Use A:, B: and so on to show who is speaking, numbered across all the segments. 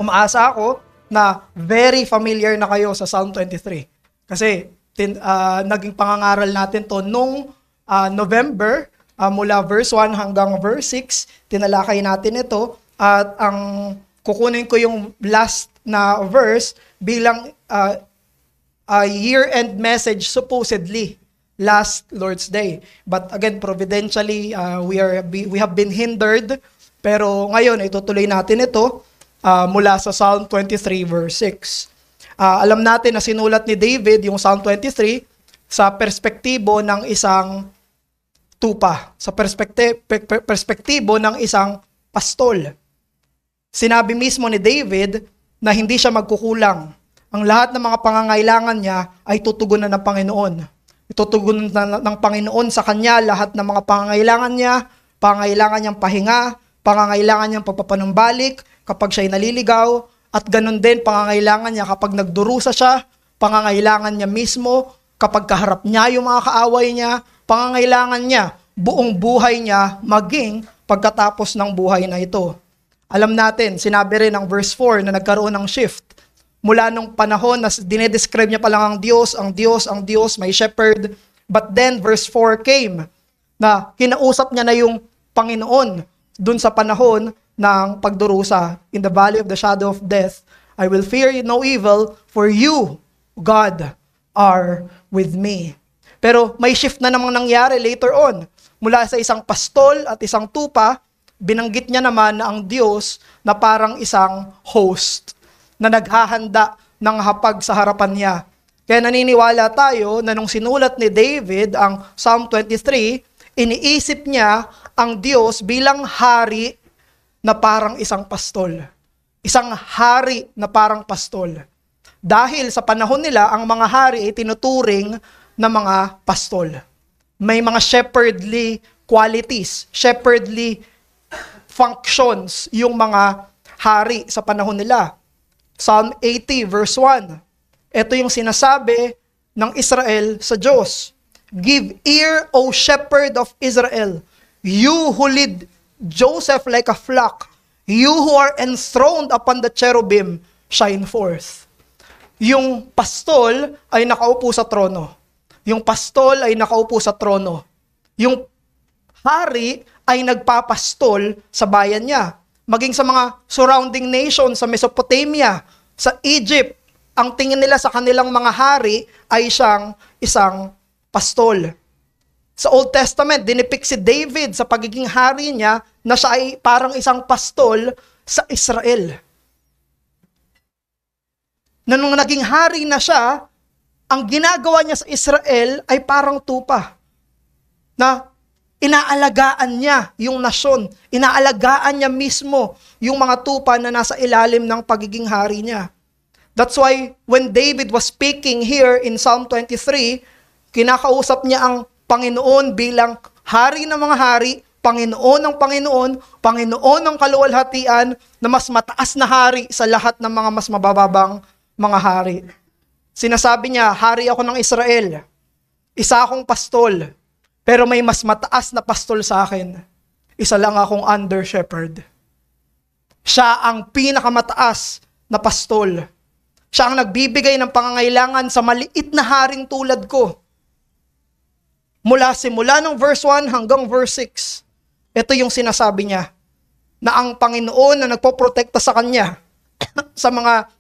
A: Umaasa ako na very familiar na kayo sa Psalm 23. Kasi naging pangangaral natin to nung November, mula verse 1 hanggang verse 6, tinalakay natin ito. At ang kukunin ko yung last na verse bilang year-end message supposedly last Lord's Day. But again, providentially, we have been hindered. Pero ngayon, itutuloy natin ito mula sa Psalm 23 verse 6. Alam natin na sinulat ni David yung Psalm 23 sa perspektibo ng isang tupa, sa perspektibo ng isang pastol. Sinabi mismo ni David na hindi siya magkukulang. Ang lahat ng mga pangangailangan niya ay tutugunan ng Panginoon. Itutugunan ng Panginoon sa kanya lahat ng mga pangangailangan niya, pangangailangan niyang pahinga, pangangailangan niyang pagpapanumbalik kapag siya'y naliligaw, at ganun din pangangailangan niya kapag nagdurusa siya, pangangailangan niya mismo kapag kaharap niya yung mga kaaway niya, pangangailangan niya buong buhay niya maging pagkatapos ng buhay na ito. Alam natin, sinabi rin ng verse 4 na nagkaroon ng shift. Mula nung panahon na dinedescribe niya pa lang ang Diyos, may shepherd. But then verse 4 came na kinausap niya na yung Panginoon dun sa panahon ng pagdurusa. In the valley of the shadow of death, I will fear no evil, for you, God, are with me. Pero may shift na namang nangyari later on. Mula sa isang pastol at isang tupa, binanggit niya naman na ang Diyos na parang isang host na naghahanda ng hapag sa harapan niya. Kaya naniniwala tayo na nung sinulat ni David ang Psalm 23, iniisip niya ang Diyos bilang hari na parang isang pastol. Isang hari na parang pastol. Dahil sa panahon nila, ang mga hari ay tinuturing na mga pastol. May mga shepherdly qualities, shepherdly functions yung mga hari sa panahon nila. Psalm 80 verse 1. Ito yung sinasabi ng Israel sa Diyos. Give ear, O shepherd of Israel, you who lead Joseph like a flock, you who are enthroned upon the cherubim, shine forth. Yung pastol ay nakaupo sa trono. Yung pastol ay nakaupo sa trono. Yung hari ay nagpapastol sa bayan niya. Maging sa mga surrounding nations sa Mesopotamia, sa Egypt, ang tingin nila sa kanilang mga hari ay siyang isang pastol. Sa Old Testament, dinipict si David sa pagiging hari niya na siya ay parang isang pastol sa Israel. Na nung naging hari na siya, ang ginagawa niya sa Israel ay parang tupa. Na inaalagaan niya yung nasyon. Inaalagaan niya mismo yung mga tupa na nasa ilalim ng pagiging hari niya. That's why when David was speaking here in Psalm 23, kinakausap niya ang Panginoon bilang hari ng mga hari, Panginoon ng Panginoon, Panginoon ng kaluwalhatian, na mas mataas na hari sa lahat ng mga mas mabababang mga hari. Sinasabi niya, hari ako ng Israel, isa akong pastol, pero may mas mataas na pastol sa akin. Isa lang akong under shepherd. Siya ang pinakamataas na pastol. Siya ang nagbibigay ng pangangailangan sa maliit na haring tulad ko. Simula ng verse 1 hanggang verse 6, ito yung sinasabi niya, na ang Panginoon na nagpoprotekta sa kanya sa mga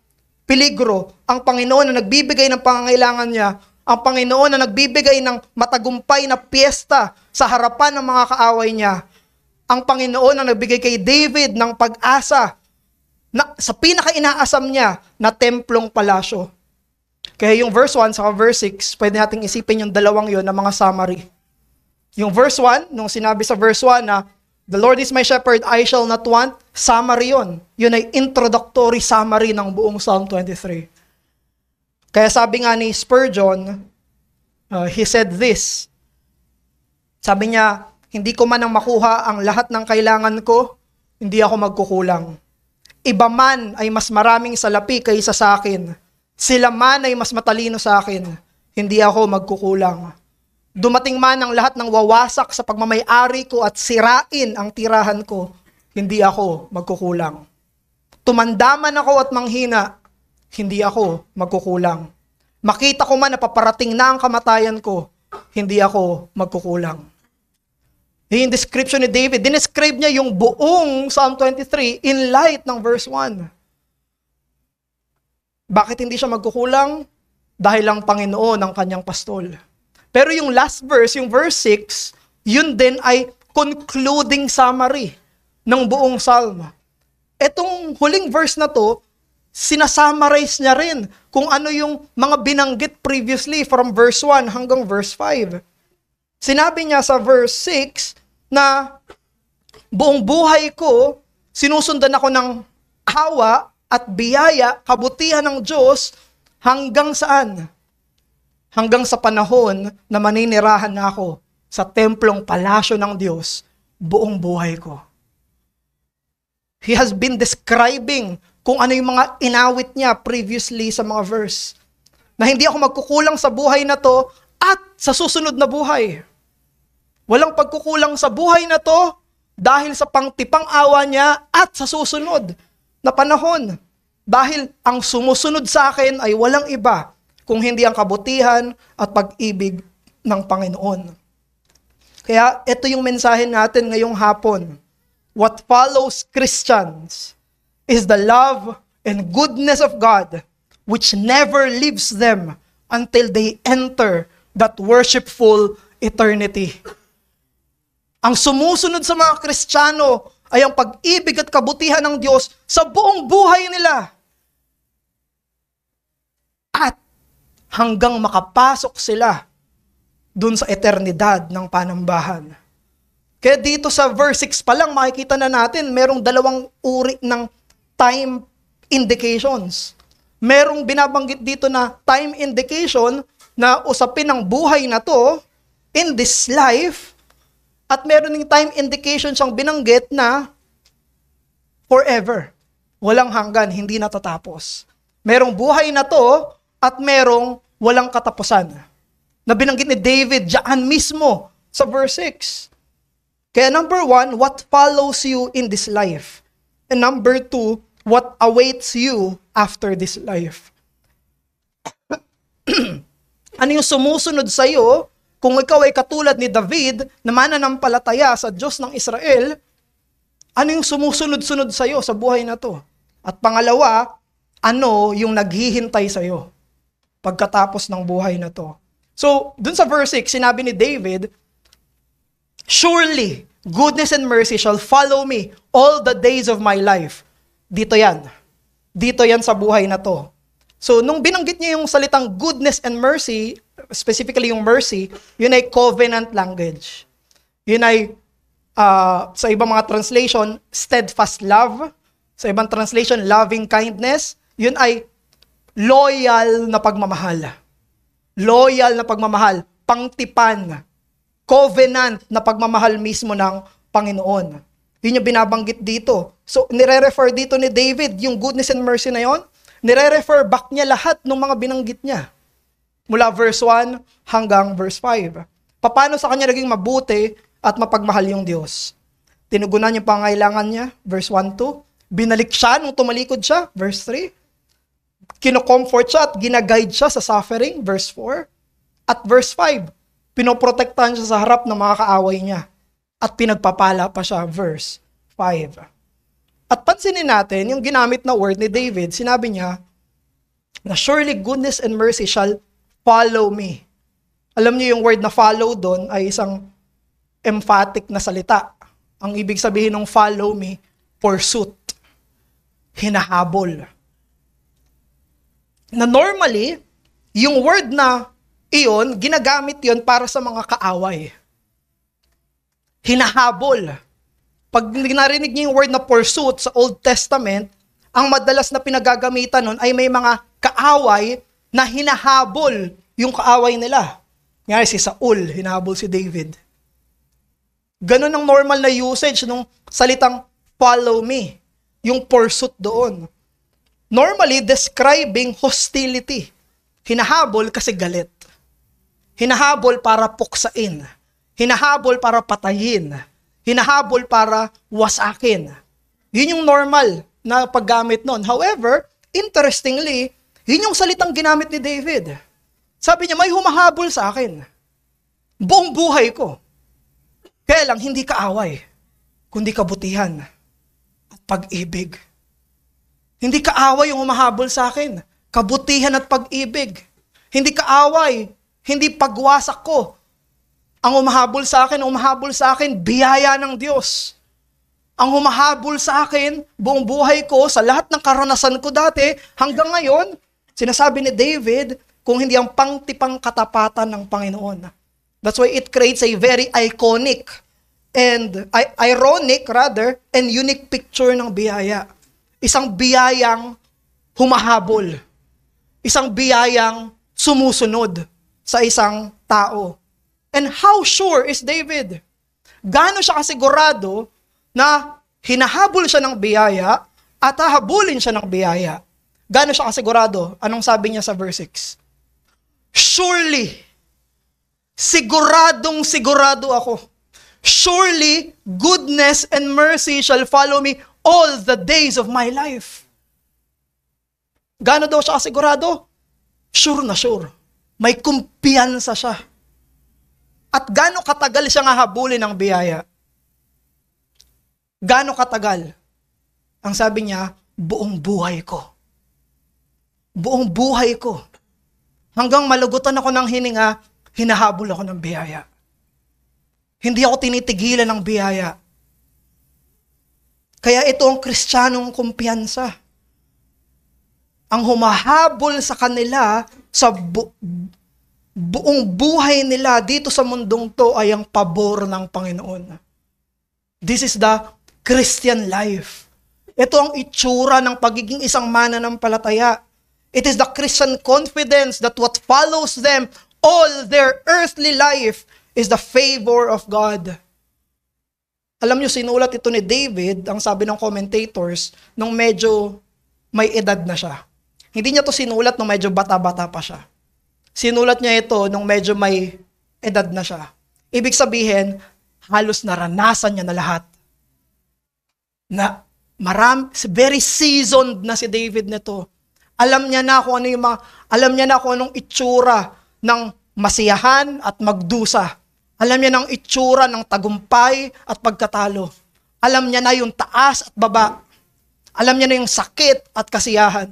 A: peligro, ang Panginoon na nagbibigay ng pangangailangan niya, ang Panginoon na nagbibigay ng matagumpay na piyesta sa harapan ng mga kaaway niya, ang Panginoon na nagbigay kay David ng pag-asa na sa pinaka-inaasam niya na templong palasyo. Kaya yung verse 1 sa verse 6, pwede nating isipin yung dalawang yon na mga summary. Yung verse 1, nung sinabi sa verse 1 na, the Lord is my shepherd, I shall not want, summary yon. Yun ay introductory summary ng buong Psalm 23. Kaya sabi nga ni Spurgeon, he said this, sabi niya, hindi ko man ang makuha ang lahat ng kailangan ko, hindi ako magkukulang. Iba man ay mas maraming salapi kaysa sa akin, sila man ay mas matalino sa akin, hindi ako magkukulang. Dumating man ang lahat ng wawasak sa pagmamay-ari ko at sirain ang tirahan ko, hindi ako magkukulang. Tumandaman ako at manghina, hindi ako magkukulang. Makita ko man na paparating na ang kamatayan ko, hindi ako magkukulang. Yung description ni David, dinescribe niya yung buong Psalm 23 in light ng verse 1. Bakit hindi siya magkukulang? Dahil ang Panginoon ang kanyang pastol. Pero yung last verse, yung verse 6, yun din ay concluding summary ng buong psalm. Etong huling verse na to, sinasummarize niya rin kung ano yung mga binanggit previously from verse 1 hanggang verse 5. Sinabi niya sa verse 6 na buong buhay ko, sinusundan ako ng awa at biyaya, kabutihan ng Diyos hanggang saan? Hanggang sa panahon na maninirahan na ako sa templong palasyo ng Diyos buong buhay ko. He has been describing kung ano yung mga inawit niya previously sa mga verse. Na hindi ako magkukulang sa buhay na to at sa susunod na buhay. Walang pagkukulang sa buhay na to dahil sa pangtipang awa niya at sa susunod na panahon. Dahil ang sumusunod sa akin ay walang iba kung hindi ang kabutihan at pag-ibig ng Panginoon. Kaya ito yung mensahe natin ngayong hapon. What follows Christians is the love and goodness of God which never leaves them until they enter that worshipful eternity. Ang sumusunod sa mga Kristiyano ay ang pag-ibig at kabutihan ng Diyos sa buong buhay nila. At hanggang makapasok sila dun sa eternidad ng panambahan. Kaya dito sa verse 6 pa lang, makikita na natin, merong dalawang uri ng time indications. Merong binabanggit dito na time indication na usapin ng buhay na to in this life, at meron ng time indication siyang binanggit na forever. Walang hanggan, hindi natatapos. Merong buhay na to at merong walang katapusan. Na binanggit ni David diyan mismo sa verse 6. Kaya number 1, what follows you in this life? And number 2, what awaits you after this life? Ano yung sumusunod sa iyo kung ikaw ay katulad ni David na mananampalataya sa Diyos ng Israel? Ano yung sumusunod-sunod sa iyo sa buhay na to? At pangalawa, ano yung naghihintay sa iyo pagkatapos ng buhay na to? So, dun sa verse 6, sinabi ni David, surely, goodness and mercy shall follow me all the days of my life. Dito yan. Dito yan sa buhay na to. So, nung binanggit niya yung salitang goodness and mercy, specifically yung mercy, yun ay covenant language. Yun ay, sa ibang mga translation, steadfast love. Sa ibang translation, loving kindness. Yun ay loyal na pagmamahal. Loyal na pagmamahal. Pangtipan. Covenant na pagmamahal mismo ng Panginoon. Yun yung binabanggit dito. So, nire-refer dito ni David, yung goodness and mercy na yon, nire-refer back niya lahat ng mga binanggit niya. Mula verse 1 hanggang verse 5. Paano sa kanya naging mabuti at mapagmahal yung Diyos? Tinugunan yung pangailangan niya, verse 1-2. Binalik siya nung tumalikod siya, verse 3. Kino-comfort siya at ginaguide siya sa suffering, verse 4. At verse 5. Pinoprotektahan siya sa harap ng mga kaaway niya. At pinagpapala pa siya, verse 5. At pansinin natin, yung ginamit na word ni David, sinabi niya, na surely goodness and mercy shall follow me. Alam niyo yung word na follow doon ay isang emphatic na salita. Ang ibig sabihin ng follow me, pursuit. Hinahabol. Na normally, yung word na iyon, ginagamit yon para sa mga kaaway. Hinahabol. Pag narinig niyo yung word na pursuit sa Old Testament, ang madalas na pinagagamitan nun ay may mga kaaway na hinahabol yung kaaway nila. Ngayon si Saul, hinahabol si David. Ganun ang normal na usage ng salitang follow me. Yung pursuit doon. Normally describing hostility. Hinahabol kasi galit. Hinahabol para puksain. Hinahabol para patayin. Hinahabol para wasakin. Yun yung normal na paggamit nun. However, interestingly, yun yung salitang ginamit ni David. Sabi niya, may humahabol sa akin. Buong buhay ko. Kaya lang, hindi kaaway, kundi kabutihan at pag-ibig. Hindi kaaway yung humahabol sa akin. Kabutihan at pag-ibig. Hindi kaaway, hindi pagwasak ko. Ang humahabol sa akin, biyaya ng Diyos. Ang humahabol sa akin, buong buhay ko, sa lahat ng karanasan ko dati, hanggang ngayon, sinasabi ni David, kung hindi ang pangtipang katapatan ng Panginoon. That's why it creates a very iconic and ironic rather, and unique picture ng biyaya. Isang biyayang humahabol. Isang biyayang sumusunod sa isang tao. And how sure is David? Gaano siya kasigurado na hinahabol siya ng biyaya at hahabulin siya ng biyaya? Gaano siya kasigurado? Anong sabi niya sa verse 6? Surely, siguradong sigurado ako. Surely, goodness and mercy shall follow me all the days of my life. Gaano daw siya kasigurado? Sure na sure. May kumpiyansa siya. At gaano katagal siya hahabulin ng biyaya? Gaano katagal? Ang sabi niya, buong buhay ko. Buong buhay ko. Hanggang malugutan ako ng hininga, hinahabol ako ng biyaya. Hindi ako tinitigilan ng biyaya. Kaya ito ang Kristiyanong kumpiyansa. Ang humahabol sa kanila sa buong buhay nila dito sa mundong to ay ang pabor ng Panginoon. This is the Christian life. Ito ang itsura ng pagiging isang mananampalataya. It is the Christian confidence that what follows them all their earthly life is the favor of God. Alam niyo, sinulat ito ni David, ang sabi ng commentators, nung medyo may edad na siya. Hindi niya to sinulat nung medyo bata-bata pa siya. Sinulat niya ito nung medyo may edad na siya. Ibig sabihin, halos naranasan niya na lahat. Na very seasoned na si David nito. Alam niya na kung anong itsura ng masiyahan at magdusa. Alam niya ng itsura ng tagumpay at pagkatalo. Alam niya na yung taas at baba. Alam niya na yung sakit at kasiyahan.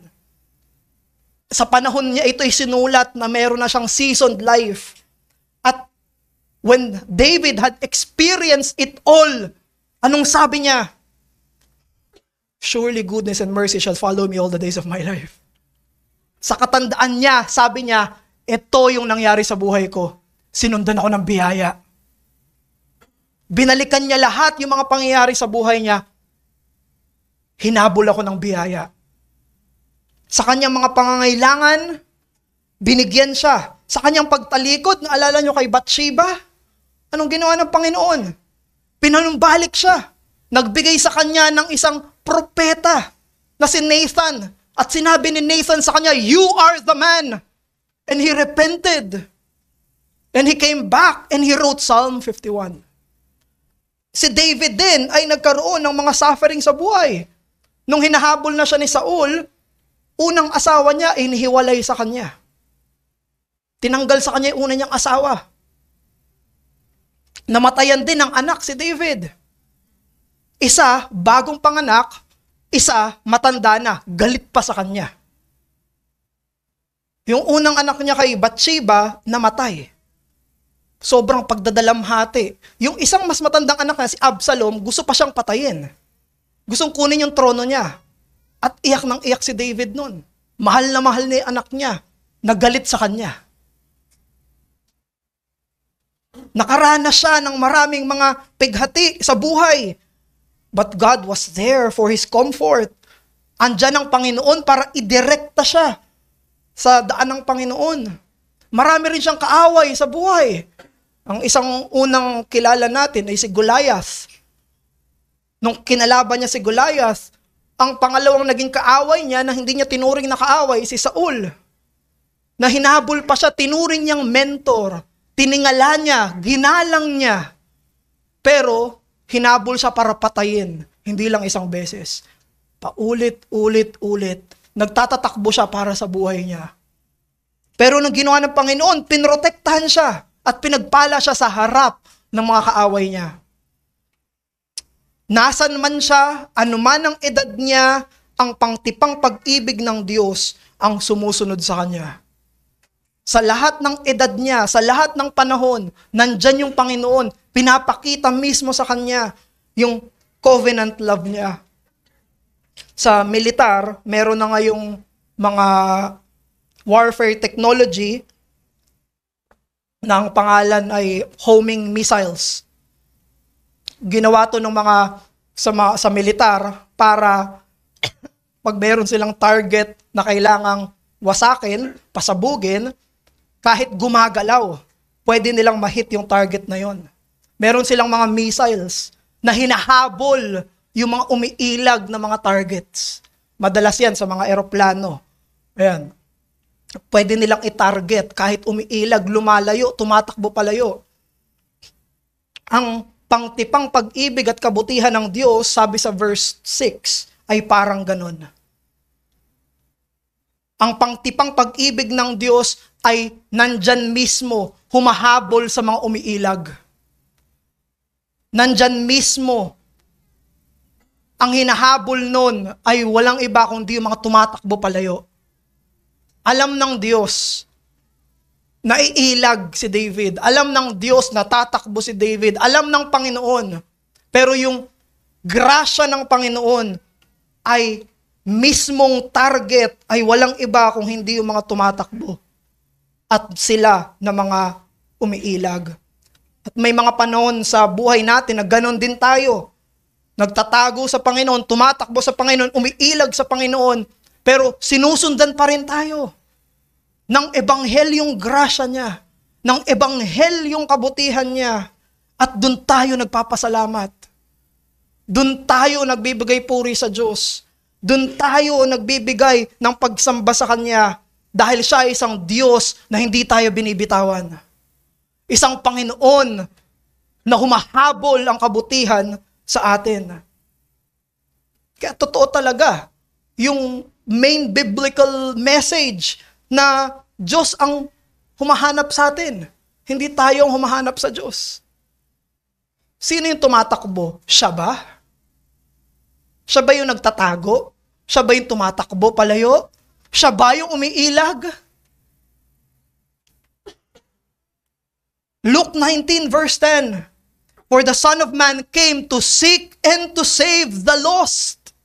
A: Sa panahon niya ito'y sinulat na meron na siyang seasoned life. At when David had experienced it all, anong sabi niya? Surely goodness and mercy shall follow me all the days of my life. Sa katandaan niya, sabi niya, ito yung nangyari sa buhay ko. Sinundan ako ng biyaya. Binalikan niya lahat yung mga pangyayari sa buhay niya. Hinabol ako ng biyaya. Sa kanyang mga pangangailangan, binigyan siya. Sa kanyang pagtalikod, naalala niyo kay Bathsheba? Anong ginawa ng Panginoon? Pinanumbalik siya. Nagbigay sa kanya ng isang propeta na si Nathan. At sinabi ni Nathan sa kanya, you are the man. And he repented. And he came back and he wrote Psalm 51. Si David din ay nagkaroon ng mga suffering sa buhay. Nung hinahabol na siya ni Saul, unang asawa niya ay inihiwalay sa kanya. Tinanggal sa kanya yung una niyang asawa. Namatayan din ang anak si David. Isa, bagong panganak. Isa, matanda na. Galit pa sa kanya. Yung unang anak niya kay Bathsheba, namatay. Sobrang pagdadalamhati. Yung isang mas matandang anak na si Absalom, gusto pa siyang patayin. Gustong kunin yung trono niya. At iyak ng iyak si David nun. Mahal na mahal ni anak niya. Nagalit sa kanya. Nakaranas siya ng maraming mga pighati sa buhay. But God was there for his comfort. Andyan ang Panginoon para idirekta siya sa daan ng Panginoon. Marami rin siyang kaaway sa buhay. Ang isang unang kilala natin ay si Goliath. Nung kinalaban niya si Goliath, ang pangalawang naging kaaway niya na hindi niya tinuring na kaaway, si Saul. Na hinabol pa siya, tinuring niyang mentor. Tiningala niya, ginalang niya. Pero, hinabol siya para patayin. Hindi lang isang beses. Paulit-ulit-ulit. Nagtatatakbo siya para sa buhay niya. Pero nang ginawa ng Panginoon, pinrotektahan siya at pinagpala siya sa harap ng mga kaaway niya. Nasan man siya, anuman ang edad niya, ang pangtipang pag-ibig ng Diyos ang sumusunod sa kanya. Sa lahat ng edad niya, sa lahat ng panahon, nandyan yung Panginoon, pinapakita mismo sa kanya yung covenant love niya. Sa militar, meron na ngayong mga warfare technology na ang pangalan ay homing missiles. Ginawa to ng mga sa militar para pag meron silang target na kailangang wasakin, pasabugin, kahit gumagalaw, pwede nilang ma-hit yung target na yon. Meron silang mga missiles na hinahabol yung mga umiilag na mga targets. Madalas yan sa mga eroplano. Ayan. Pwede nilang i-target kahit umiilag, lumalayo, tumatakbo palayo. Ang pangtipang pag-ibig at kabutihan ng Diyos, sabi sa verse 6, ay parang ganon. Ang pangtipang pag-ibig ng Diyos ay nandyan mismo, humahabol sa mga umiilag. Nandyan mismo, ang hinahabol nun ay walang iba kundi yung mga tumatakbo palayo. Alam ng Diyos, naiilag si David. Alam ng Diyos, natatakbo si David. Alam ng Panginoon. Pero yung grasya ng Panginoon ay mismong target ay walang iba kung hindi yung mga tumatakbo. At sila na mga umiilag. At may mga panahon sa buhay natin na ganon din tayo. Nagtatago sa Panginoon, tumatakbo sa Panginoon, umiilag sa Panginoon, pero sinusundan pa rin tayo ng ebanghelyong grasya niya, ng ebanghelyong kabutihan niya, at doon tayo nagpapasalamat. Doon tayo nagbibigay puri sa Diyos. Doon tayo nagbibigay ng pagsamba sa Kanya dahil siya ay isang Diyos na hindi tayo binibitawan. Isang Panginoon na humahabol ang kabutihan sa atin. Kaya totoo talaga yung main biblical message na Diyos ang humahanap sa atin. Hindi tayo ang humahanap sa Diyos. Sino yung tumatakbo? Siya ba? Siya ba yung nagtatago? Siya ba yung tumatakbo palayo? Siya ba yung umiilag? Luke 19 verse 10, "For the Son of Man came to seek and to save the lost."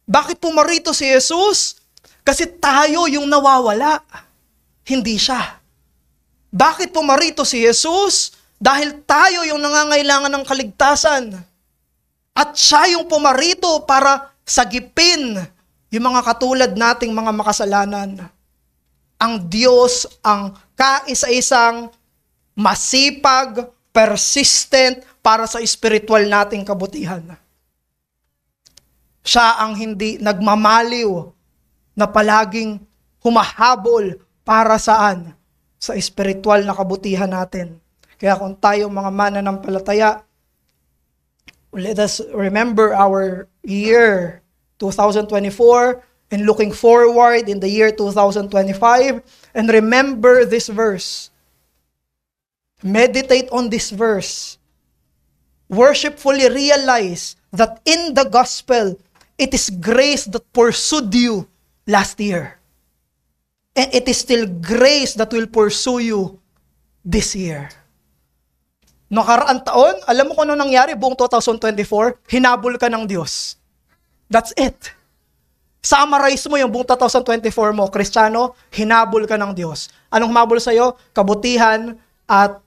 A: Bakit pumarito si Jesus? Kasi tayo yung nawawala, hindi siya. Bakit pumarito si Jesus? Dahil tayo yung nangangailangan ng kaligtasan. At siya yung pumarito para sagipin yung mga katulad nating mga makasalanan. Ang Diyos ang kaisa-isang masipag, persistent para sa spiritual nating kabutihan. Siya ang hindi nagmamaliw na palaging humahabol para saan? Sa espiritual na kabutihan natin. Kaya kung tayo mga mananampalataya, let us remember our year 2024 and looking forward in the year 2025 and remember this verse. Meditate on this verse. Worshipfully realize that in the gospel, it is grace that pursued you last year. And it is still grace that will pursue you this year. Nakaraan taon, alam mo kung ano nangyari buong 2024? Hinabol ka ng Diyos. That's it. Summarize mo yung buong 2024 mo, Kristiyano, hinabol ka ng Diyos. Anong humabol sa'yo? Kabutihan at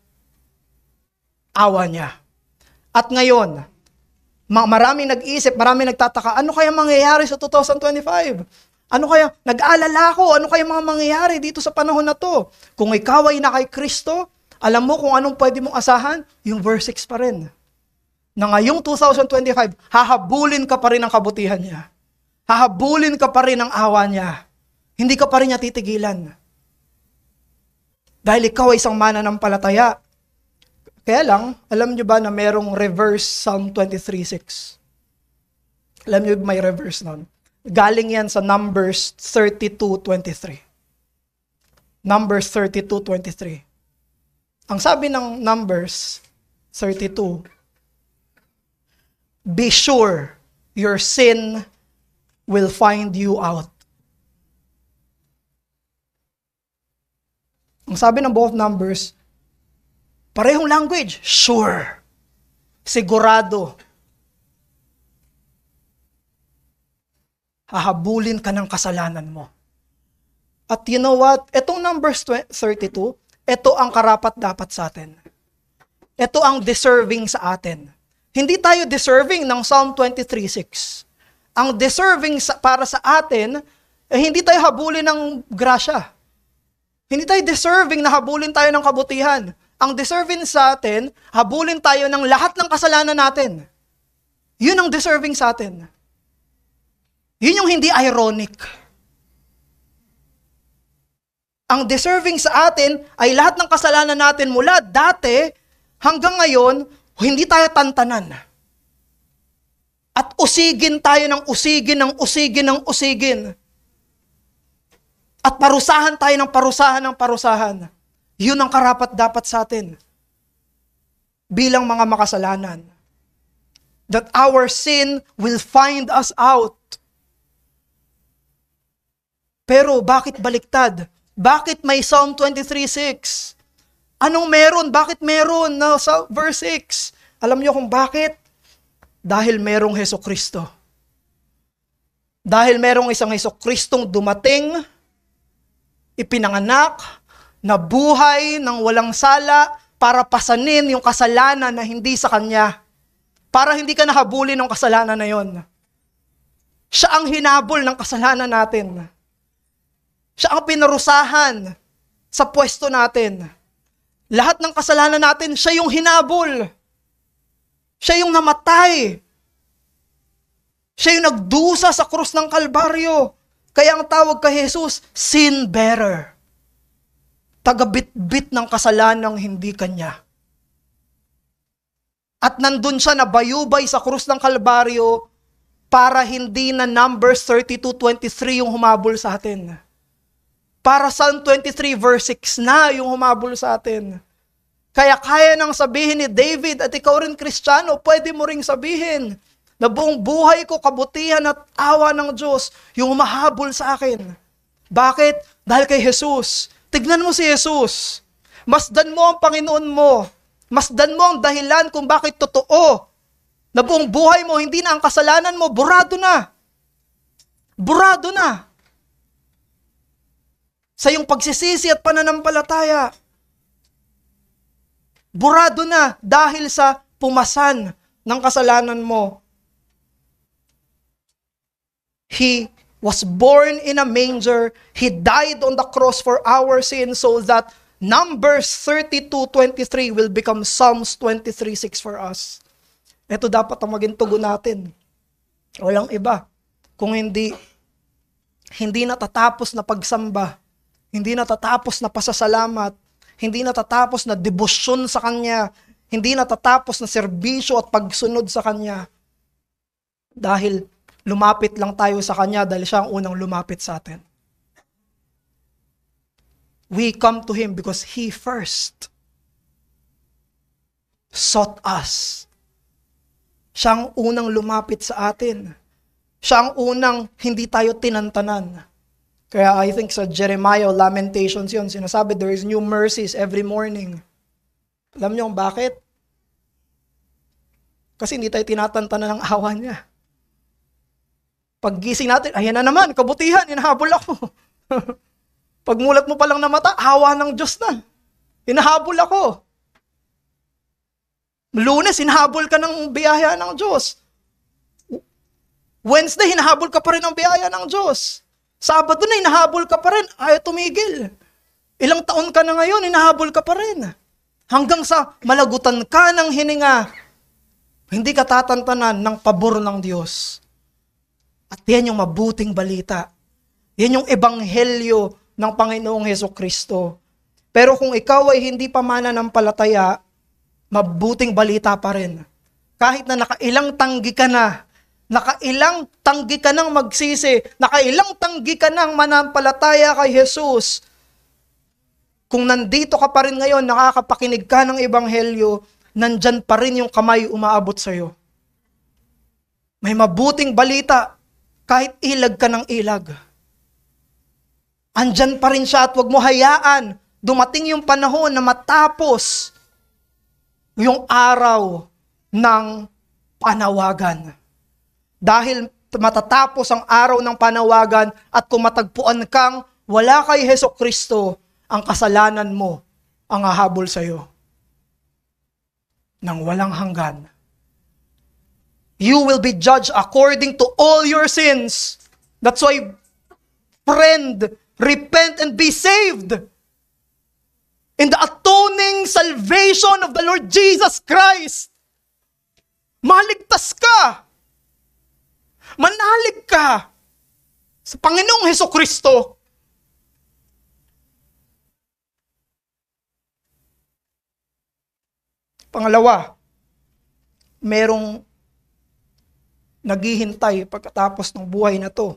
A: awa niya. At ngayon, maraming nag-iisip, maraming nagtataka, ano kaya mangyayari sa 2025? Ano kaya, nag-aalala ko, ano kaya mga mangyayari dito sa panahon na to? Kung ikaw ay na kay Kristo, alam mo kung anong pwede mong asahan? Yung verse 6 pa rin. Na ngayong 2025, hahabulin ka pa rin ang kabutihan niya. Hahabulin ka pa rin ang awa niya. Hindi ka pa rin niya titigilan. Dahil ikaw ay isang mananampalataya. Kaya lang, alam niyo ba na merong reverse Psalm 23:6? Alam niyo may reverse nun. Galing yan sa Numbers 32:23. Numbers 32:23. Ang sabi ng Numbers 32, be sure your sin will find you out. Ang sabi ng book of Numbers, parehong language, sure, sigurado. Hahabulin ka ng kasalanan mo. At you know what? Itong Numbers 32, ito ang karapat-dapat sa atin. Ito ang deserving sa atin. Hindi tayo deserving ng Psalm 23:6. Ang deserving para sa atin, hindi tayo habulin ng grasya. Hindi tayo deserving na habulin tayo ng kabutihan. Ang deserving sa atin, habulin tayo ng lahat ng kasalanan natin. Yun ang deserving sa atin. Yun yung hindi ironic. Ang deserving sa atin ay lahat ng kasalanan natin mula dati hanggang ngayon, hindi tayo tantanan. At usigin tayo ng usigin, ng usigin, ng usigin. At parusahan tayo ng parusahan, ng parusahan. Yun ang karapat-dapat sa atin. Bilang mga makasalanan. That our sin will find us out. Pero bakit baliktad? Bakit may Psalm 23:6? Anong meron? Bakit meron na sa verse 6? Alam niyo kung bakit? Dahil merong Hesukristo. Dahil merong isang Hesukristong dumating, ipinanganak, nabuhay ng walang sala para pasanin yung kasalanan na hindi sa Kanya. Para hindi ka nahabulin ng kasalanan na yon. Siya ang hinabol ng kasalanan natin. Siya ang pinarusahan sa pwesto natin. Lahat ng kasalanan natin, siya yung hinabol. Siya yung namatay. Siya yung nagdusa sa krus ng Kalbaryo. Kaya ang tawag kay Jesus, sin bearer. Tagabitbit ng kasalanang hindi Kanya. At nandun siya na bayubay sa krus ng Kalbaryo para hindi na Numbers 32:23 yung humabol sa atin. Para Psalm 23 verse 6 na yung humabol sa atin. Kaya kaya nang sabihin ni David at ikaw rin Kristiyano, pwede mo ring sabihin na buong buhay ko kabutihan at awa ng Diyos yung humahabol sa akin. Bakit? Dahil kay Jesus. Tignan mo si Jesus. Masdan mo ang Panginoon mo. Masdan mo ang dahilan kung bakit totoo na buong buhay mo, hindi na ang kasalanan mo, burado na. Burado na. Sa iyong pagsisisi at pananampalataya. Burado na dahil sa pumasan ng kasalanan mo. He was born in a manger. He died on the cross for our sins so that Numbers 32:23 will become Psalms 23:6 for us. Ito dapat ang maging tugon natin. Walang iba. Kung hindi natatapos na pagsamba, hindi natatapos na pasasalamat, hindi natatapos na debosyon sa Kanya, hindi natatapos na serbisyo at pagsunod sa Kanya. Dahil lumapit lang tayo sa Kanya dahil Siya ang unang lumapit sa atin. We come to Him because He first sought us. Siya ang unang lumapit sa atin. Siya ang unang hindi tayo tinantanan. Kaya I think sa Jeremiah Lamentations yun, sinasabi there is new mercies every morning. Alam niyo kung bakit? Kasi hindi tayo tinatantanan ng awa niya. Paggising natin, ayan na naman, kabutihan, hinahabol ako. Pagmulat mo pa lang na mata, awa ng Diyos na. Hinahabol ako. Lunes, hinahabol ka ng biyaya ng Diyos. Wednesday, hinahabol ka pa rin ng biyaya ng Diyos. Sabado na, hinahabol ka pa rin. Ayaw tumigil. Ilang taon ka na ngayon, hinahabol ka pa rin. Hanggang sa malagutan ka ng hininga, hindi ka tatantanan ng pabor ng Diyos. At yan yung mabuting balita. Yan yung ebanghelyo ng Panginoong Hesukristo. Pero kung ikaw ay hindi pa mananampalataya, mabuting balita pa rin. Kahit na nakailang tanggi ka na, Nakailang tanggi ka nang magsisi, nakailang tanggi ka nang manampalataya kay Jesus. Kung nandito ka pa rin ngayon, nakakapakinig ka ng ebanghelyo, nandyan pa rin yung kamay umaabot sa'yo. May mabuting balita, kahit ilag ka ng ilag. Andyan pa rin siya at huwag mo hayaan, dumating yung panahon na matapos yung araw ng panawagan. Dahil matatapos ang araw ng panawagan at kung matagpuan kang wala kay Hesukristo, ang kasalanan mo ang hahabol sa'yo ng walang hanggan. You will be judged according to all your sins. That's why, friend, repent and be saved. In the atoning salvation of the Lord Jesus Christ. Maligtas ka. Manalig ka sa Panginoong Hesukristo. Pangalawa, merong naghihintay pagkatapos ng buhay na to.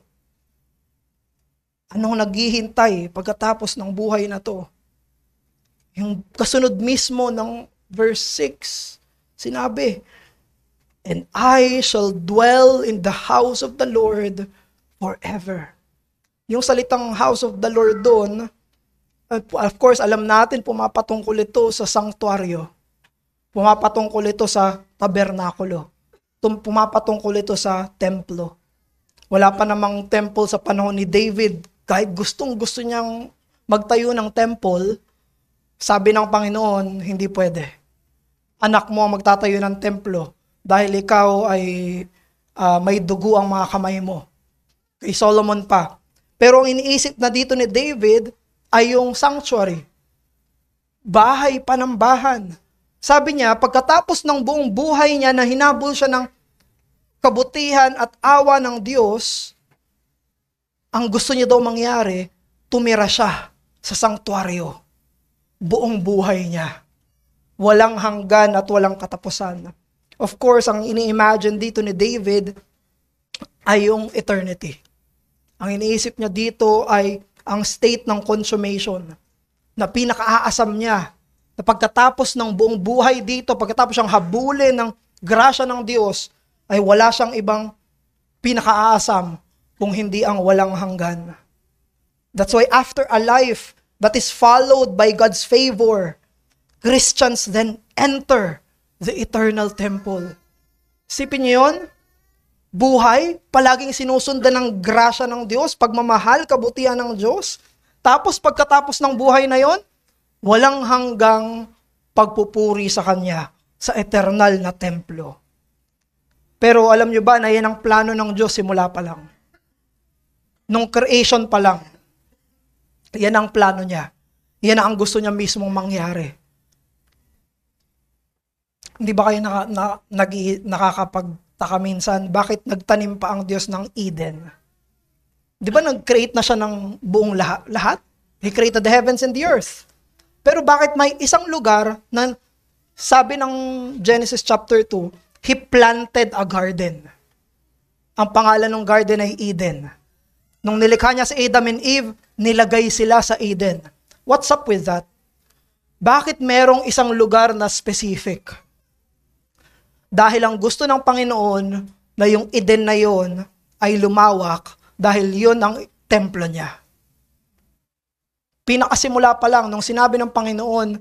A: Anong naghihintay pagkatapos ng buhay na to? Yung kasunod mismo ng verse 6, sinabi, "And I shall dwell in the house of the Lord forever." Yung salitang house of the Lord doon, of course, alam natin, pumapatungkol ito sa sanctuaryo. Pumapatungkol ito sa tabernakulo. Pumapatungkol ito sa templo. Wala pa namang temple sa panahon ni David. Kahit gusto niyang magtayo ng temple, sabi ng Panginoon, hindi pwede. Anak mo ang magtatayo ng templo dahil ikaw ay may dugo ang mga kamay mo. Kay Solomon pa. Pero ang iniisip na dito ni David ay yung sanctuary. Bahay panambahan. Sabi niya, pagkatapos ng buong buhay niya na hinabol siya ng kabutihan at awa ng Diyos, ang gusto niya daw mangyari, tumira siya sa sanctuaryo. Buong buhay niya. Walang hanggan at walang katapusan. Of course, ang ini-imagine dito ni David ay yung eternity. Ang iniisip niya dito ay ang state ng consummation na pinaka-aasam niya na pagkatapos ng buong buhay dito, pagkatapos siyang habulin ng grasya ng Diyos, ay wala siyang ibang pinaka-aasam kung hindi ang walang hanggan. That's why after a life that is followed by God's favor, Christians then enter the eternal temple. Isipin niyo yun? Buhay, palaging sinusundan ng grasya ng Diyos, pagmamahal, kabutihan ng Diyos. Tapos pagkatapos ng buhay na yon, walang hanggang pagpupuri sa Kanya sa eternal na templo. Pero alam nyo ba na yan ang plano ng Diyos simula pa lang? Nung creation pa lang, yan ang plano niya. Yan ang gusto niya mismong mangyari. Hindi ba kayo nakakapagtaka minsan, bakit nagtanim pa ang Diyos ng Eden? Di ba nag-create na siya ng buong lahat? He created the heavens and the earth. Pero bakit may isang lugar na sabi ng Genesis chapter 2, He planted a garden. Ang pangalan ng garden ay Eden. Nung nilikha niya si Adam and Eve, nilagay sila sa Eden. What's up with that? Bakit merong isang lugar na specific? Dahil ang gusto ng Panginoon na yung Eden na yon ay lumawak dahil yun ang templo niya. Pinakasimula pa lang nung sinabi ng Panginoon,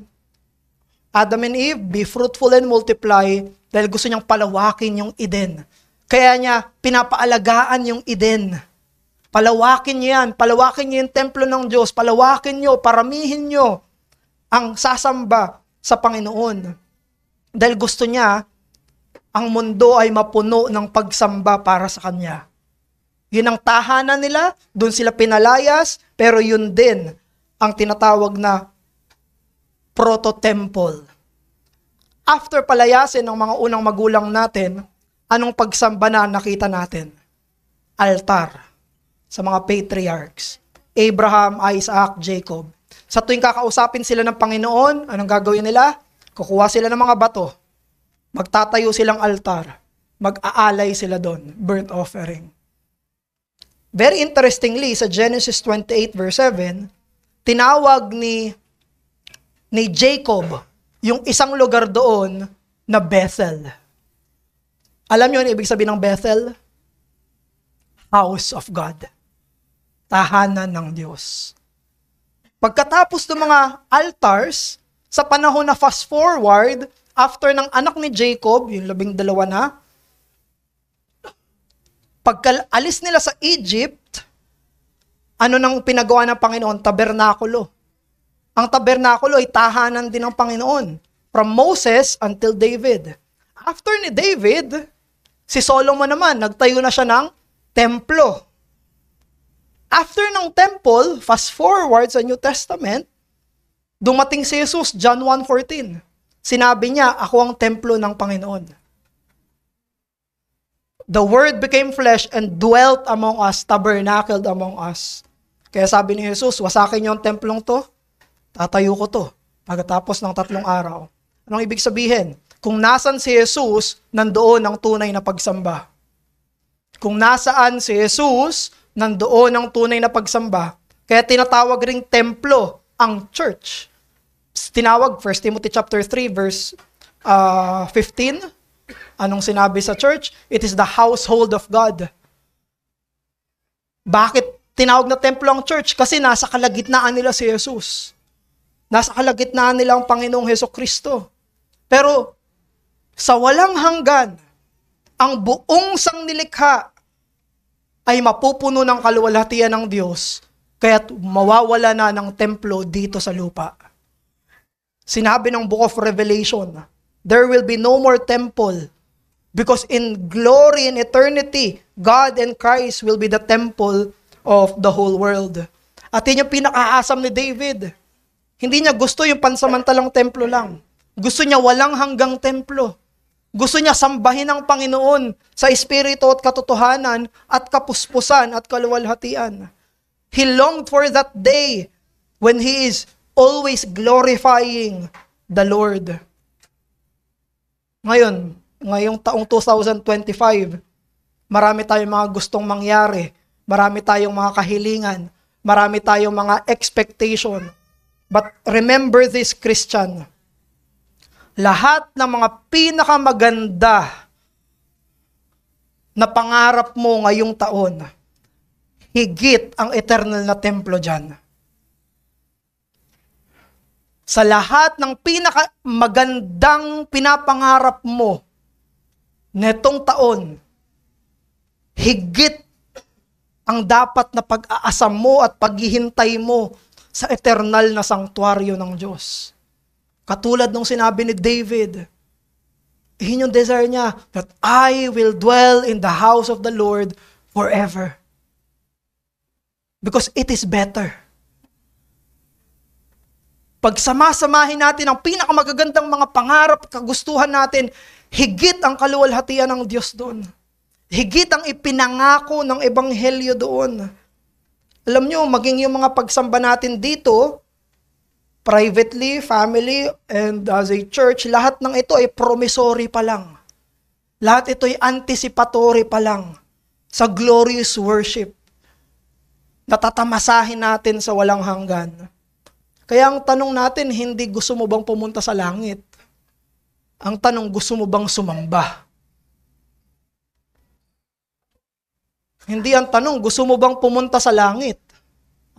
A: Adam and Eve, be fruitful and multiply, dahil gusto niyang palawakin yung Eden. Kaya niya pinapaalagaan yung Eden. Palawakin niyo yan, palawakin niyo yung templo ng Diyos, palawakin niyo, paramihin niyo ang sasamba sa Panginoon. Dahil gusto niya, ang mundo ay mapuno ng pagsamba para sa Kanya. Yun ang tahanan nila, doon sila pinalayas, pero yun din ang tinatawag na proto-temple. After palayasin ng mga unang magulang natin, anong pagsamba na nakita natin? Altar sa mga patriarchs. Abraham, Isaac, Jacob. Sa tuwing kakausapin sila ng Panginoon, anong gagawin nila? Kukuha sila ng mga bato. Magtatayo silang altar. mag-aalay sila doon, burnt offering. Very interestingly, sa Genesis 28 verse 7, tinawag ni Jacob yung isang lugar doon na Bethel. Alam niyo ano ibig sabihin ng Bethel? House of God. Tahanan ng Diyos. Pagkatapos ng mga altars, sa panahon na fast forward, after ng anak ni Jacob, yung 12 na, pagkaalis nila sa Egypt, ano nang pinagawa ng Panginoon? Tabernakulo. Ang tabernakulo ay tahanan din ng Panginoon. From Moses until David. After ni David, si Solomon naman, nagtayo na siya ng templo. After ng temple, fast forward sa New Testament, dumating si Jesus, John 1:14. Sinabi niya, ako ang templo ng Panginoon. The Word became flesh and dwelt among us, tabernacled among us. Kaya sabi ni Jesus, wasakin niyo ang templong to, tatayo ko to, pagkatapos ng 3 araw. Anong ibig sabihin? Kung nasan si Jesus, nandoon ang tunay na pagsamba. Kung nasaan si Jesus, nandoon ang tunay na pagsamba. Kaya tinatawag ring templo ang church. Tinawag 1 Timothy chapter 3 verse 15. Anong sinabi sa church? It is the household of God. Bakit tinawag na templo ang church? Kasi nasa kalagitnaan nila si Jesus. Nasa kalagitnaan nila ang Panginoong Hesukristo. Pero sa walang hanggan, ang buong sangnilikha ay mapupuno ng kaluwalhatian ng Diyos, kaya't mawawala na ng templo dito sa lupa. Sinabi ng Book of Revelation, there will be no more temple, because in glory and eternity, God and Christ will be the temple of the whole world. At yun yung pinakaasam ni David. Hindi niya gusto yung pansamantalang templo lang. Gusto niya walang hanggang templo. Gusto niya sambahin ang Panginoon sa espiritu at katotohanan at kapuspusan at kaluwalhatian. He longed for that day when he is always glorifying the Lord. Ngayong taong 2025, marami tayong mga gustong mangyari, marami tayong mga kahilingan, marami tayong mga expectation. But remember this, Christian, lahat ng mga pinakamaganda na pangarap mo ngayong taon, higit ang eternal na templo dyan. Sa lahat ng pinakamagandang pinapangarap mo netong taon, higit ang dapat na pag-aasam mo at paghihintay mo sa eternal na sanktuaryo ng Diyos. Katulad nung sinabi ni David, yun yung desire niya, that I will dwell in the house of the Lord forever. Because it is better. Pag sama-samahin natin ang pinakamagagandang mga pangarap at kagustuhan natin, higit ang kaluwalhatian ng Diyos doon. Higit ang ipinangako ng ebanghelyo doon. Alam nyo, maging yung mga pagsamba natin dito, privately, family, and as a church, lahat ng ito ay promissory pa lang. Lahat ito ay anticipatory pa lang sa glorious worship na tatamasahin natin sa walang hanggan. Kaya ang tanong natin, hindi gusto mo bang pumunta sa langit? Ang tanong, gusto mo bang sumamba? Hindi ang tanong, gusto mo bang pumunta sa langit?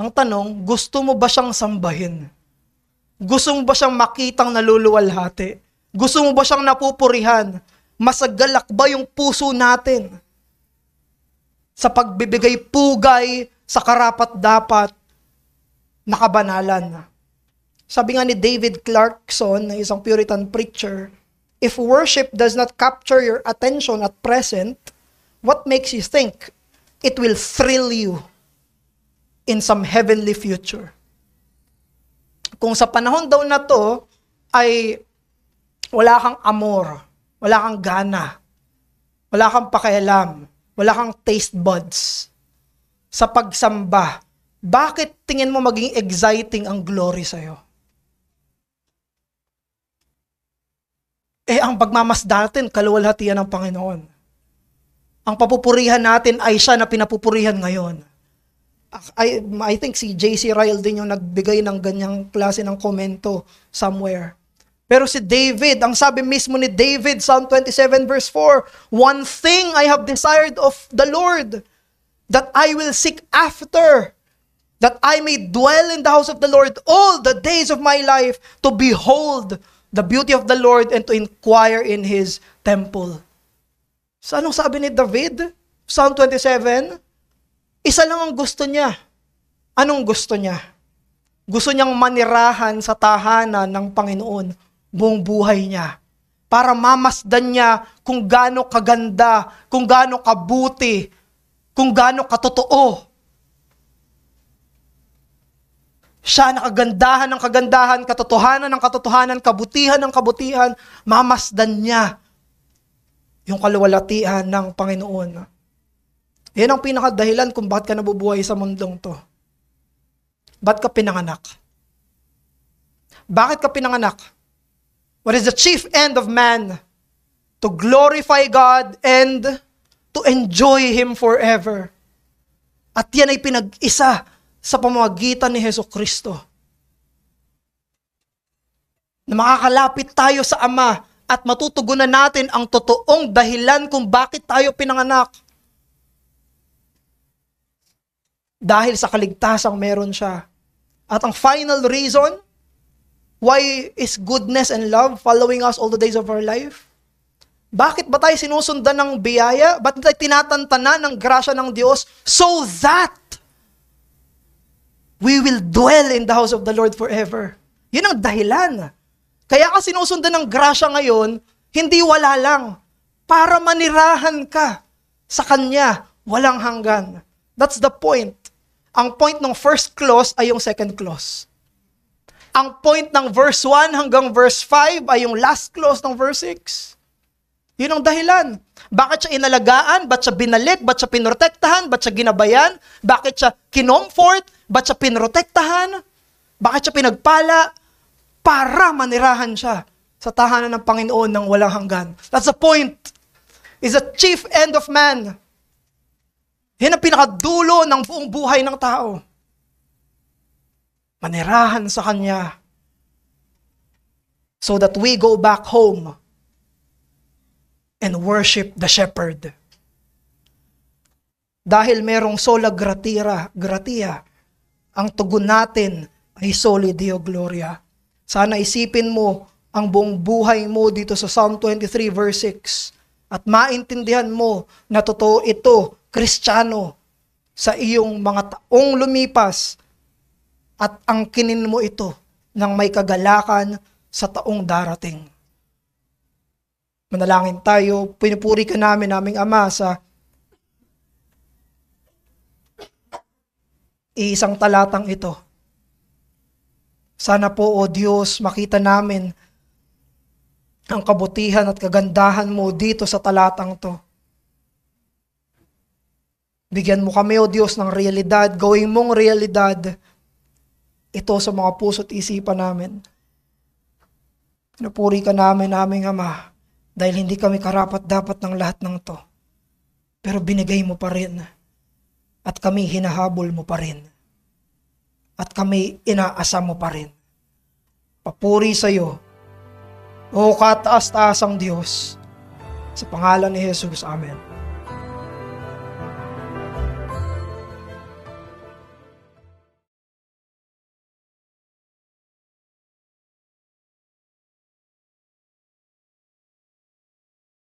A: Ang tanong, gusto mo ba siyang sambahin? Gusto mo ba siyang makitang naluluwalhati? Gusto mo ba siyang napupurihan? Masagalak ba yung puso natin sa pagbibigay pugay sa karapat-dapat na kabanalan? Sabi nga ni David Clarkson, na isang Puritan preacher, if worship does not capture your attention at present, what makes you think it will thrill you in some heavenly future? Kung sa panahon daw na to ay wala kang amor, wala kang gana, wala kang pakialam, wala kang taste buds sa pagsamba, bakit tingin mo maging exciting ang glory sa'yo? Ang pagmamasdan natin, kaluwalhatian ng Panginoon. Ang papupurihan natin ay siya na pinapupurihan ngayon. I think si J.C. Ryle din yung nagbigay ng ganyang klase ng komento somewhere. Pero si David, ang sabi mismo ni David, Psalm 27 verse 4, "One thing I have desired of the Lord, that I will seek after, that I may dwell in the house of the Lord all the days of my life, to behold the beauty of the Lord and to inquire in His temple." So anong sabi ni David? Psalm 27, isa lang ang gusto niya. Anong gusto niya? Gusto niyang manirahan sa tahanan ng Panginoon buong buhay niya, para mamasdan niya kung gaano kaganda, kung gaano kabuti, kung gaano katotoo. Siya na kagandahan ng kagandahan, katotohanan ng katotohanan, kabutihan ng kabutihan, mamasdan niya yung kaluwalhatian ng Panginoon. Yan ang pinakadahilan kung bakit ka nabubuhay sa mundong to. Bakit ka pinanganak? Bakit ka pinanganak? What is the chief end of man? To glorify God and to enjoy Him forever. At yan ay pinag-isa sa pamamagitan ni Jesucristo. Na makakalapit tayo sa Ama at matutugunan natin ang totoong dahilan kung bakit tayo pinanganak. Dahil sa kaligtasang meron siya. At ang final reason, why is goodness and love following us all the days of our life? Bakit ba tayo sinusundan ng biyaya? Ba't tayo tinatantanan ng grasya ng Diyos? So that we will dwell in the house of the Lord forever. Yun ang dahilan. Kaya ka sinusundan ng grasya ngayon, hindi wala lang. Para manirahan ka sa Kanya, walang hanggan. That's the point. Ang point ng first clause ay yung second clause. Ang point ng verse 1 hanggang verse 5 ay yung last clause ng verse 6. Yun ang dahilan. Bakit siya inalagaan? Bakit siya binalik? Bakit siya pinrotektahan? Bakit siya ginabayan? Bakit siya kinomfort? Bakit siya pinrotektahan? Bakit siya pinagpala? Para manirahan siya sa tahanan ng Panginoon ng walang hanggan. That's the point. It's the chief end of man. Yan ang pinakadulo ng buong buhay ng tao. Manirahan sa Kanya. So that we go back home and worship the shepherd. Dahil merong sola gratia, ang tugon natin ay soli Deo Gloria. Sana isipin mo ang buong buhay mo dito sa Psalm 23 verse 6 at maintindihan mo na totoo ito, Kristiyano, sa iyong mga taong lumipas at angkinin mo ito ng may kagalakan sa taong darating. Manalangin tayo, pinupuri ka namin, aming Ama, sa iisang talatang ito. Sana po, O Diyos, makita namin ang kabutihan at kagandahan mo dito sa talatang to. Bigyan mo kami, O Diyos, ng realidad, gawin mong realidad ito sa mga puso't isipan namin. Pinupuri ka namin, aming Ama, dahil hindi kami karapat-dapat ng lahat ng to. Pero binigay mo pa rin. At kami hinahabol mo pa rin. At kami inaasam mo pa rin. Papuri sa iyo, O kataas-taasang Diyos, sa pangalan ni Jesus. Amen.